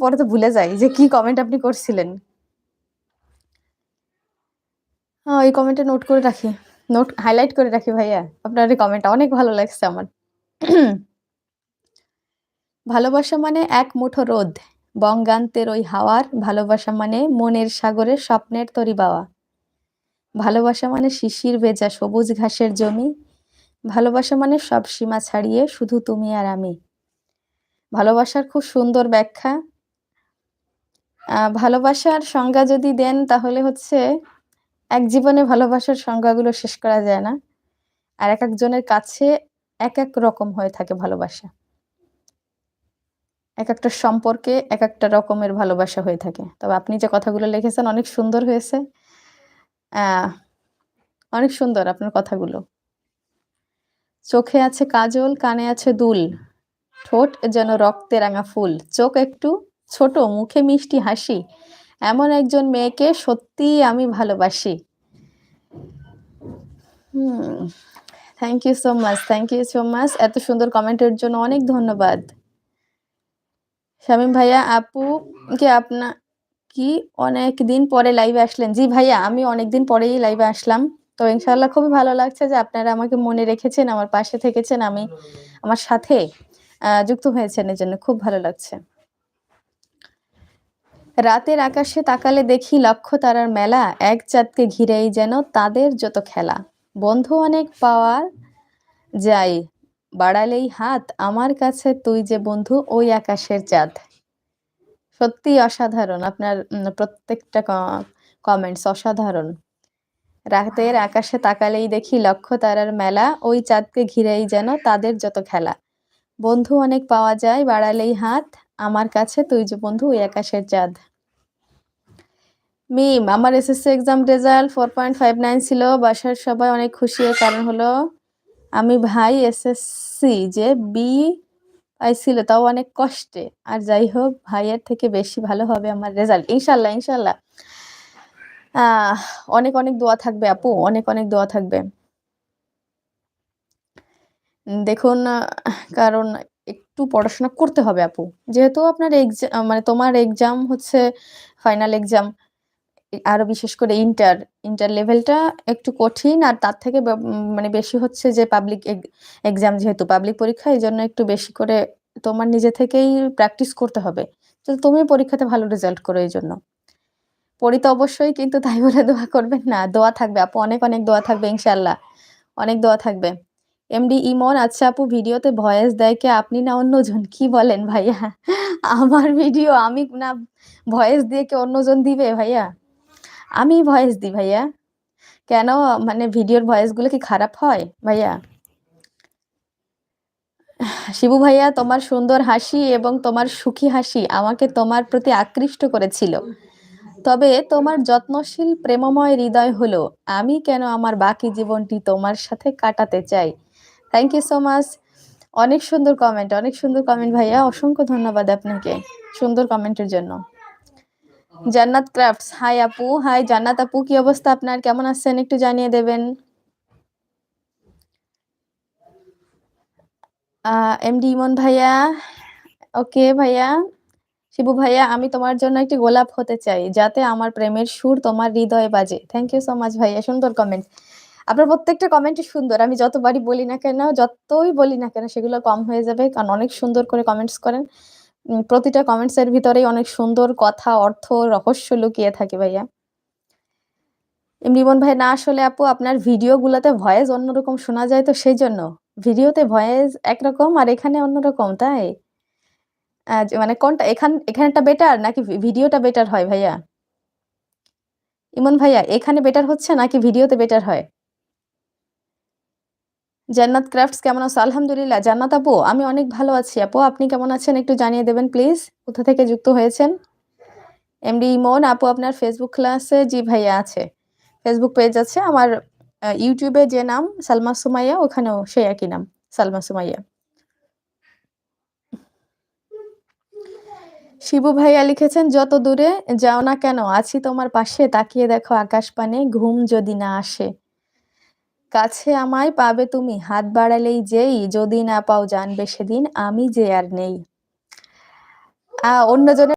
পরে তো ভুলে যাই যে কি কমেন্ট আপনি করছিলেন। এই কমেন্টটা নোট করে রাখি। হাইলাইট করে রাখি ভাইয়া। আপনার এই কমেন্টটা অনেক ভালো লাগছে আমার। ভালোবাসা মানে এক মুঠো রোদ, বঙ্গান্তের ওই হাওয়ার, ভালোবাসা মানে মনের সাগরে স্বপ্নের তরি বাওয়া। ভালোবাসা মানে শিশির ভেজা সবুজ ঘাসের জমি, ভালোবাসা মানে সব সীমা ছাড়িয়ে শুধু তুমি আর আমি। ভালোবাসার খুব সুন্দর ব্যাখ্যা। ভালোবাসার সংজ্ঞা যদি দেন তাহলে হচ্ছে এক জীবনে ভালোবাসার সংজ্ঞাগুলো শেষ করা যায় না। আর একেকজনের কাছে একেক রকম হয়ে থাকে ভালোবাসা। একেকটা সম্পর্কে একেকটা রকমের ভালোবাসা হয়ে থাকে। তবে আপনি যে কথাগুলো লিখেছেন অনেক সুন্দর হয়েছে। আ অনেক সুন্দর আপনার কথাগুলো। চোখে আছে কাজল, কানে আছে দুল, ঠোঁট যেন রক্তে রাঙা ফুল। চোখ একটু ছোট, মুখে মিষ্টি হাসি। এমন একজন মেয়েকে সত্যিই আমি ভালোবাসি। হুম। Thank you so much, thank you so much. এত সুন্দর কমেন্টের জন্য অনেক ধন্যবাদ। শামীম ভাইয়া, আপু কি অনেকদিন পরে লাইভে আসলেন? জি ভাইয়া, আমি অনেকদিন পরেই লাইভে আসলাম। তো ইনশাআল্লাহ খুবই ভালো লাগছে যে আপনারা আমাকে মনে রেখেছেন, আমার পাশে থেকেছেন, আমার সাথে যুক্ত হয়েছেন, এজন্য খুব ভালো লাগছে। রাতের আকাশে তাকালে দেখি লক্ষ তারার মেলা, এক চাঁদকে ঘিরেই যেন তাদের যত খেলা। বন্ধু অনেক পাওয়া যায়, বাড়ালেই হাত, আমার কাছে তুই যে বন্ধু ওই আকাশের চাঁদ। সত্যিই অসাধারণ আপনার প্রত্যেকটা কমেন্টস অসাধারণ। রাতের আকাশে তাকালেই দেখি লক্ষ তারার মেলা, ওই চাঁদকে ঘিরেই যেন তাদের যত খেলা। বন্ধু অনেক পাওয়া যায়, বাড়ালেই হাত, আমার কাছে তুই যে বন্ধু ওই আকাশের চাঁদ। মিম, আমার এসএসসি এক্সাম রেজাল্ট 4.59 ছিল। বাসার সবাই অনেক খুশি। এর কারণ হলো আমি ভাই এসএসসি যে বি পাইছিল, তাও অনেক কষ্টে। আর যাই হোক, ভাইয়ের থেকে বেশি ভালো হবে আমার রেজাল্ট, ইনশাল্লাহ ইনশাল্লাহ। অনেক অনেক দোয়া থাকবে আপু, অনেক অনেক দোয়া থাকবে। দেখুন, কারণ একটু পড়াশোনা করতে হবে আপু। যেহেতু আপনার মানে তোমার এক্সাম হচ্ছে ফাইনাল এক্সাম, আরো বিশেষ করে ইন্টার লেভেলটা একটু কঠিন। আর তার থেকে মানে বেশি হচ্ছে যে পাবলিক এক্সাম, যেহেতু পাবলিক পরীক্ষা, এই জন্য একটু বেশি করে তোমার নিজে থেকেই প্র্যাকটিস করতে হবে। তো তুমি পরীক্ষাতে ভালো রেজাল্ট করো, এই জন্য পড়ি তো অবশ্যই, কিন্তু তাই বলে দোয়া করবেন না। দোয়া থাকবে আপু, অনেক অনেক দোয়া থাকবে ইনশাল্লাহ, অনেক দোয়া থাকবে। এমডি ইমন, আচ্ছা আপু, ভিডিওতে ভয়েস দেয় কে, আপনি না অন্যজন? কি বলেন ভাইয়া? আমার ভিডিও আমি না ভয়েস দিয়ে কে অন্যজন দিবে ভাইয়া? আমি ভয়েস দিই ভাইয়া। কেন, মানে ভিডিওর ভয়েসগুলো কি খারাপ হয় ভাইয়া? শিবু ভাইয়া, তোমার সুন্দর হাসি এবং তোমার সুখী হাসি আমাকে তোমার প্রতি আকৃষ্ট করেছিল। তবে তোমার যত্নশীল প্রেমময় হৃদয় হলো আমি কেন আমার বাকি জীবনটি তোমার সাথে কাটাতে চাই। Thank you so much. অনেক সুন্দর কমেন্ট, অনেক সুন্দর কমেন্ট ভাইয়া, অসংখ্য ধন্যবাদ আপনাকে সুন্দর কমেন্টের জন্য। জান্নাত ক্রাফটস, হাই আপু। হাই জান্নাত আপু, কি অবস্থা আপনার, কেমন আছেন, একটু জানিয়ে দেবেন। এমডি ইমন ভাইয়া, ওকে ভাইয়া। শিবু ভাইয়া, আমি তোমার জন্য একটি গোলাপ হতে চাই, যাতে আমার প্রেমের সুর তোমার হৃদয়ে বাজে। থ্যাংক ইউ সো মাচ ভাইয়া, সুন্দর কমেন্ট। আপনার প্রত্যেকটা কমেন্টই সুন্দর। আমি যতবারই বলি না কেন, যতই বলি না কেন, সেগুলো কম হয়ে যাবে, কারণ অনেক সুন্দর করে কমেন্টস করেন। প্রতিটা কমেন্টস এর ভিতরেই অনেক সুন্দর কথা, অর্থ, রহস্য লুকিয়ে থাকে ভাইয়া। রিমন ভাই, না আসলে আপু আপনার ভিডিও গুলাতে ভয়েস অন্যরকম শোনা যায়, তো সেই জন্য ভিডিওতে ভয়েস একরকম আর এখানে অন্যরকম, তাই মানে কোনটা, এখানেটা বেটার নাকি ভিডিওটা বেটার হয় ভাইয়া? ইমন ভাইয়া, এখানে বেটার হচ্ছে নাকি ভিডিওতে বেটার হয়? জান্নাত ক্রাফটস, কেমন আছো? আলহামদুলিল্লাহ। জান্নাত আপু, আমি অনেক ভালো আছি আপু, আপনি কেমন আছেন একটু জানিয়ে দেবেন প্লিজ, কোথা থেকে যুক্ত হয়েছেন। এমডি ইমন আপু, আপনার ফেসবুক ক্লাসে? জি ভাইয়া আছে, ফেসবুক পেজ আছে আমার। ইউটিউবে যে নাম সালমা সুমাইয়া, ওখানেও সেই একই নাম, সালমা সুমাইয়া। শিবু ভাইয়া লিখেছেন, যত দূরে যাও না কেন আছি তোমার পাশে, তাকিয়ে দেখো আকাশ পানে ঘুম যদি না আসে, কাছে আমায় পাবে তুমি হাত বাড়ালেই যেই, যদি না পাও জানবে সেদিন আমি যে আর নেই। অন্যজনের